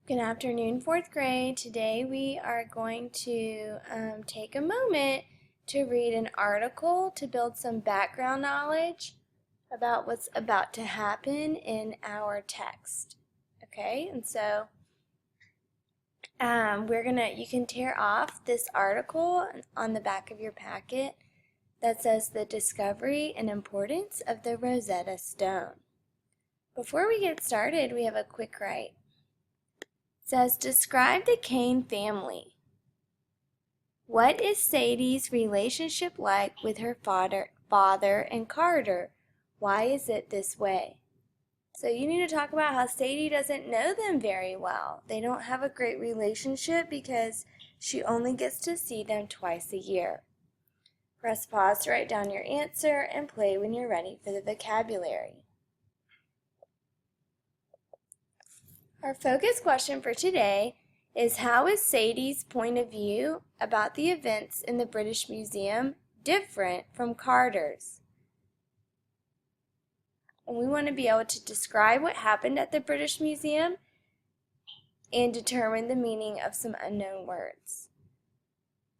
Good afternoon, fourth grade. Today we are going to take a moment to read an article to build some background knowledge about what's about to happen in our text. Okay, and so you can tear off this article on the back of your packet that says the discovery and importance of the Rosetta Stone. Before we get started, we have a quick write. It says, describe the Kane family. What is Sadie's relationship like with her father and Carter? Why is it this way? So you need to talk about how Sadie doesn't know them very well. They don't have a great relationship because she only gets to see them twice a year. Press pause to write down your answer and play when you're ready for the vocabulary. Our focus question for today is, how is Sadie's point of view about the events in the British Museum different from Carter's? And we want to be able to describe what happened at the British Museum and determine the meaning of some unknown words.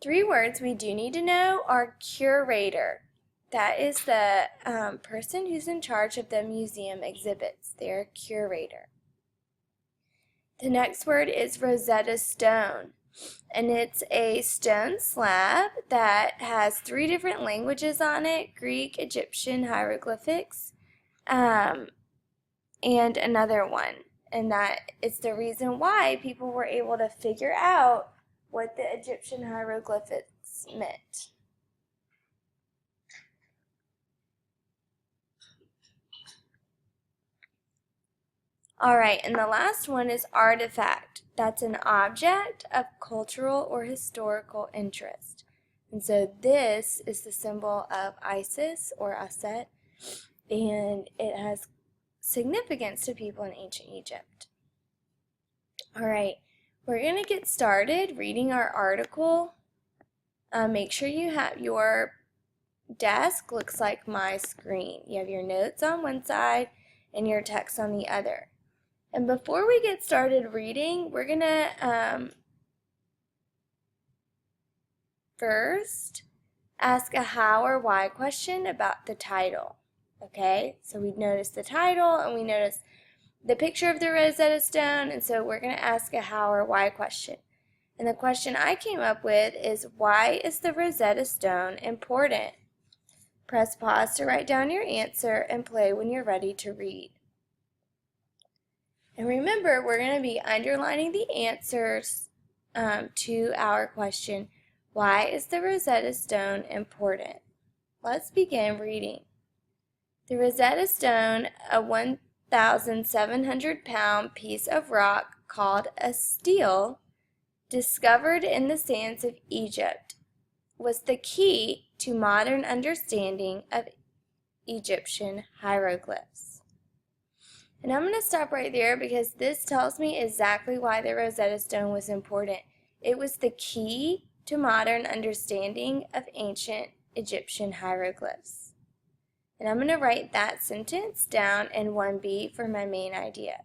3 words we do need to know are curator. That is the person who's in charge of the museum exhibits. They're a curator. The next word is Rosetta Stone, and it's a stone slab that has 3 different languages on it: Greek, Egyptian, hieroglyphics, and another one. And that is the reason why people were able to figure out what the Egyptian hieroglyphics meant. All right, and the last one is artifact. That's an object of cultural or historical interest. And so this is the symbol of Isis or Aset, and it has significance to people in ancient Egypt. All right, we're going to get started reading our article. Make sure you have your desk looks like my screen. You have your notes on one side and your text on the other. And before we get started reading, we're going to first ask a how or why question about the title. Okay, so we noticed the title and we noticed the picture of the Rosetta Stone, and so we're going to ask a how or why question. And the question I came up with is, why is the Rosetta Stone important? Press pause to write down your answer and play when you're ready to read. And remember, we're going to be underlining the answers to our question, why is the Rosetta Stone important? Let's begin reading. The Rosetta Stone, a 1,700-pound piece of rock called a stele, discovered in the sands of Egypt, was the key to modern understanding of Egyptian hieroglyphs. And I'm going to stop right there because this tells me exactly why the Rosetta Stone was important. It was the key to modern understanding of ancient Egyptian hieroglyphs. And I'm going to write that sentence down in 1B for my main idea.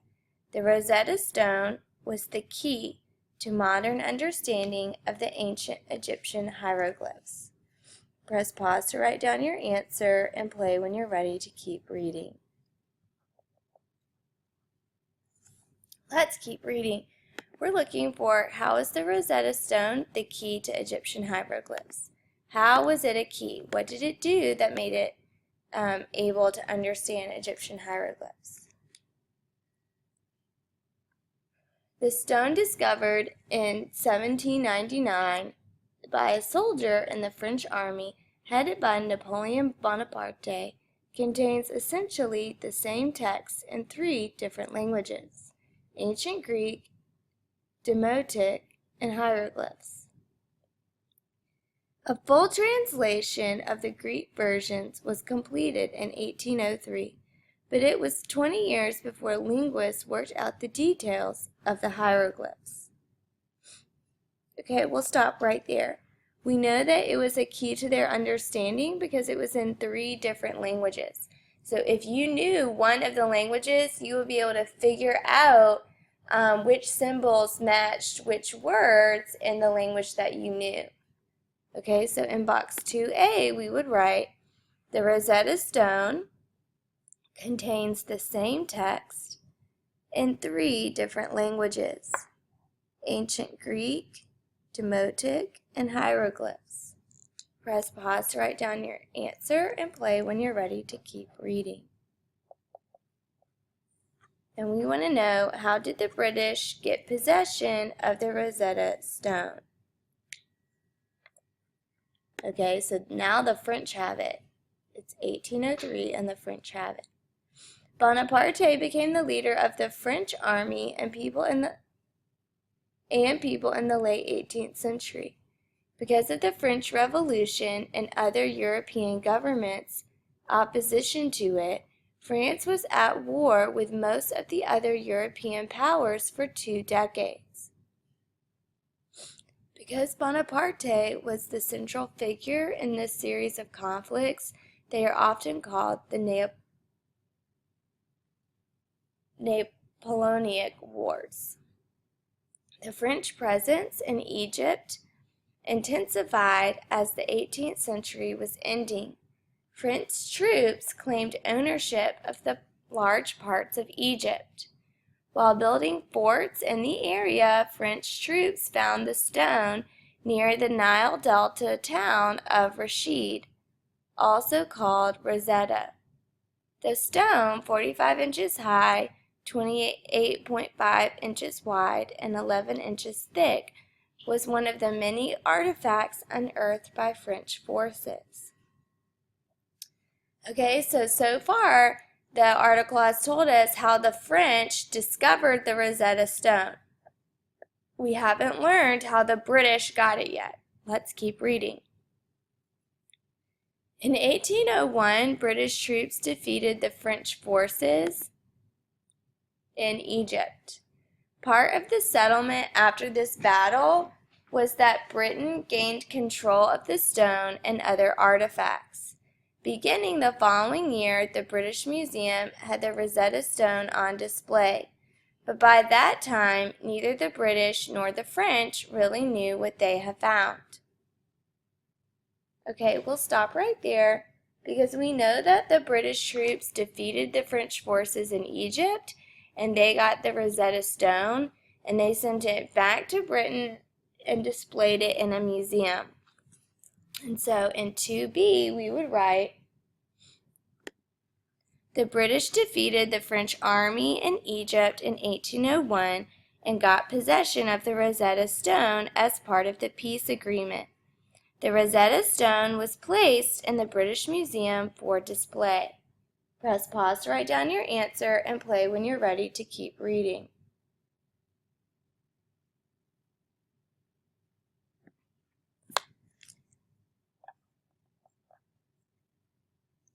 The Rosetta Stone was the key to modern understanding of the ancient Egyptian hieroglyphs. Press pause to write down your answer and play when you're ready to keep reading. Let's keep reading. We're looking for, how is the Rosetta Stone the key to Egyptian hieroglyphs? How was it a key? What did it do that made it able to understand Egyptian hieroglyphs? The stone discovered in 1799 by a soldier in the French army headed by Napoleon Bonaparte contains essentially the same text in 3 different languages: Ancient Greek, Demotic, and hieroglyphs. A full translation of the Greek versions was completed in 1803, but it was 20 years before linguists worked out the details of the hieroglyphs. Okay, we'll stop right there. We know that it was a key to their understanding because it was in 3 different languages. So if you knew one of the languages, you would be able to figure out which symbols matched which words in the language that you knew. Okay, so in box 2A, we would write, the Rosetta Stone contains the same text in 3 different languages: Ancient Greek, Demotic, and hieroglyphs. Press pause to write down your answer and play when you're ready to keep reading. And we want to know, how did the British get possession of the Rosetta Stone? Okay, so now the French have it. It's 1803 and the French have it. Bonaparte became the leader of the French army and people in the late 18th century. Because of the French Revolution and other European governments' opposition to it, France was at war with most of the other European powers for 2 decades. Because Bonaparte was the central figure in this series of conflicts, they are often called the Napoleonic Wars. The French presence in Egypt intensified as the 18th century was ending. French troops claimed ownership of the large parts of Egypt. While building forts in the area, French troops found the stone near the Nile Delta town of Rashid, also called Rosetta. The stone, 45 inches high, 28.5 inches wide, and 11 inches thick, was one of the many artifacts unearthed by French forces. Okay, so far, the article has told us how the French discovered the Rosetta Stone. We haven't learned how the British got it yet. Let's keep reading. In 1801, British troops defeated the French forces in Egypt. Part of the settlement after this battle was that Britain gained control of the stone and other artifacts. Beginning the following year, the British Museum had the Rosetta Stone on display, but by that time, neither the British nor the French really knew what they had found. Okay, we'll stop right there because we know that the British troops defeated the French forces in Egypt and they got the Rosetta Stone and they sent it back to Britain and displayed it in a museum. And so in 2B, we would write, the British defeated the French army in Egypt in 1801 and got possession of the Rosetta Stone as part of the peace agreement. The Rosetta Stone was placed in the British Museum for display. Press pause to write down your answer and play when you're ready to keep reading.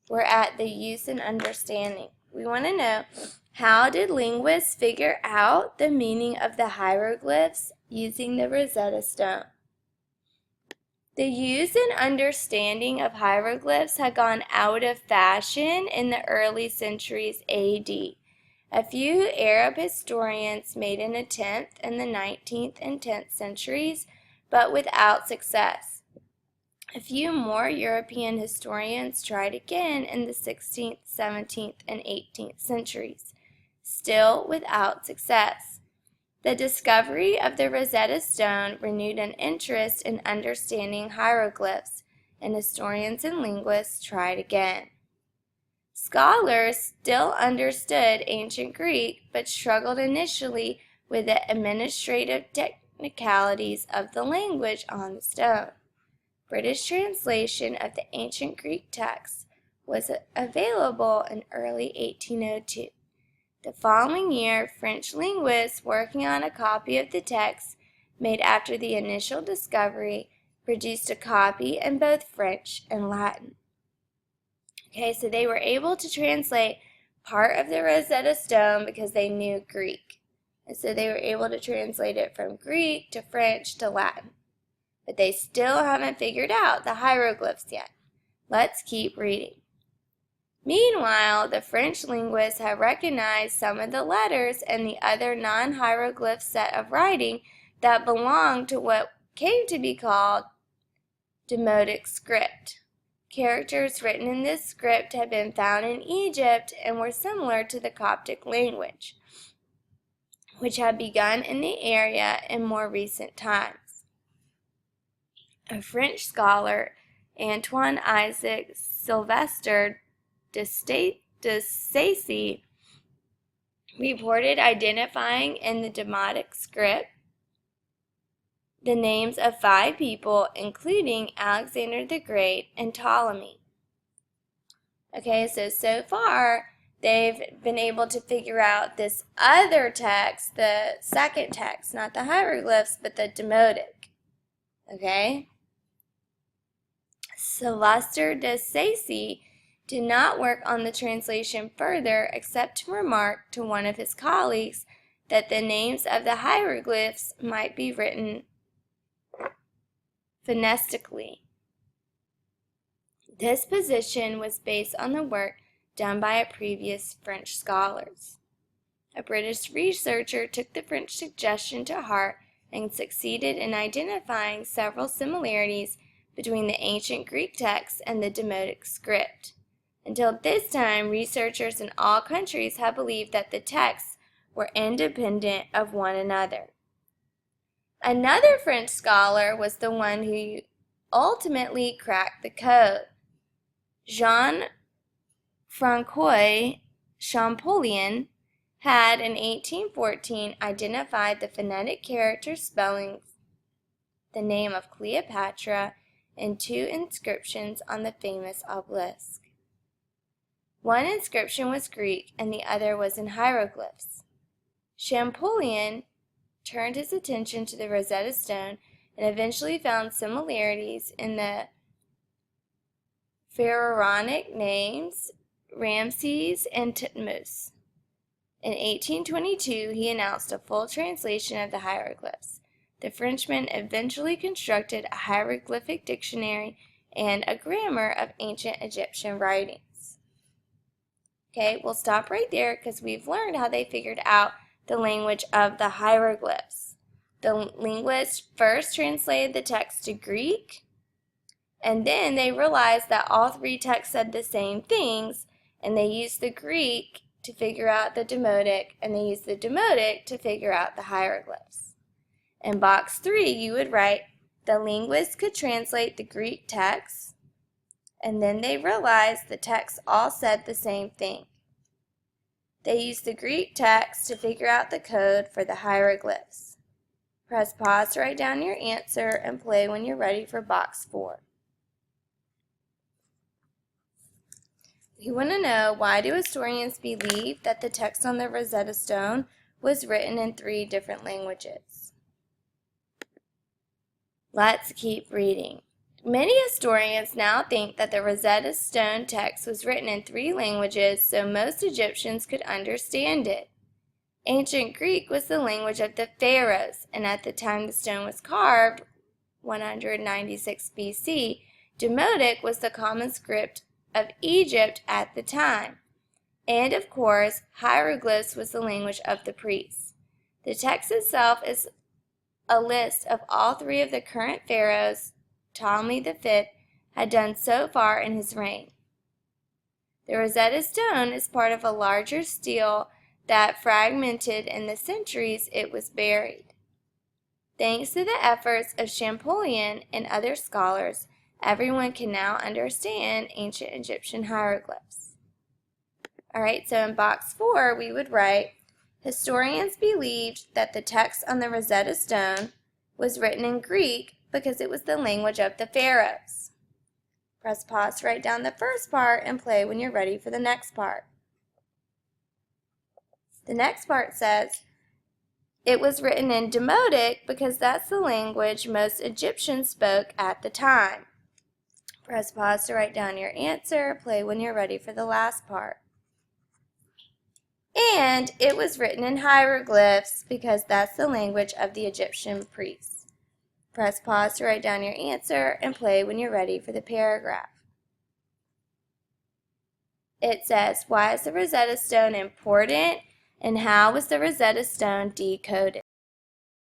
We're at the use and understanding. We want to know, how did linguists figure out the meaning of the hieroglyphs using the Rosetta Stone? The use and understanding of hieroglyphs had gone out of fashion in the early centuries AD. A few Arab historians made an attempt in the 19th and 10th centuries, but without success. A few more European historians tried again in the 16th, 17th, and 18th centuries, still without success. The discovery of the Rosetta Stone renewed an interest in understanding hieroglyphs, and historians and linguists tried again. Scholars still understood ancient Greek, but struggled initially with the administrative technicalities of the language on the stone. British translation of the ancient Greek text was available in early 1802. The following year, French linguists working on a copy of the text made after the initial discovery produced a copy in both French and Latin. Okay, so they were able to translate part of the Rosetta Stone because they knew Greek. And so they were able to translate it from Greek to French to Latin. But they still haven't figured out the hieroglyphs yet. Let's keep reading. Meanwhile, the French linguists have recognized some of the letters in the other non-hieroglyph set of writing that belonged to what came to be called Demotic script. Characters written in this script had been found in Egypt and were similar to the Coptic language, which had begun in the area in more recent times. A French scholar, Antoine Isaac Sylvester de Sacy, reported identifying in the Demotic script the names of 5 people, including Alexander the Great and Ptolemy. Okay, so far, they've been able to figure out this other text, the second text, not the hieroglyphs, but the Demotic. Okay? Sylvester de Sacy did not work on the translation further except to remark to one of his colleagues that the names of the hieroglyphs might be written phonetically. This position was based on the work done by previous French scholars. A British researcher took the French suggestion to heart and succeeded in identifying several similarities between the ancient Greek text and the Demotic script. Until this time, researchers in all countries have believed that the texts were independent of one another. Another French scholar was the one who ultimately cracked the code. Jean-François Champollion had in 1814 identified the phonetic character spellings, the name of Cleopatra, in 2 inscriptions on the famous obelisk. One inscription was Greek and the other was in hieroglyphs. Champollion turned his attention to the Rosetta Stone and eventually found similarities in the pharaonic names Ramses and Thutmose. In 1822, he announced a full translation of the hieroglyphs. The Frenchman eventually constructed a hieroglyphic dictionary and a grammar of ancient Egyptian writings. Okay, we'll stop right there because we've learned how they figured out the language of the hieroglyphs. The linguists first translated the text to Greek, and then they realized that all 3 texts said the same things, and they used the Greek to figure out the Demotic, and they used the Demotic to figure out the hieroglyphs. In box 3, you would write, the linguists could translate the Greek text, and then they realized the texts all said the same thing. They used the Greek text to figure out the code for the hieroglyphs. Press pause to write down your answer and play when you're ready for box 4. We want to know, why do historians believe that the text on the Rosetta Stone was written in 3 different languages? Let's keep reading. Many historians now think that the Rosetta Stone text was written in 3 languages so most Egyptians could understand it. Ancient Greek was the language of the pharaohs, and at the time the stone was carved, 196 BC, Demotic was the common script of Egypt at the time. And of course, hieroglyphs was the language of the priests. The text itself is a list of all 3 of the current pharaohs Ptolemy V had done so far in his reign. The Rosetta Stone is part of a larger stele that fragmented in the centuries it was buried. Thanks to the efforts of Champollion and other scholars, everyone can now understand ancient Egyptian hieroglyphs. Alright, so in box 4 we would write, historians believed that the text on the Rosetta Stone was written in Greek because it was the language of the pharaohs. Press pause to write down the first part and play when you're ready for the next part. The next part says, it was written in Demotic because that's the language most Egyptians spoke at the time. Press pause to write down your answer, play when you're ready for the last part. And it was written in hieroglyphs because that's the language of the Egyptian priests. Press pause to write down your answer and play when you're ready for the paragraph. it says, why is the Rosetta Stone important and how was the Rosetta Stone decoded?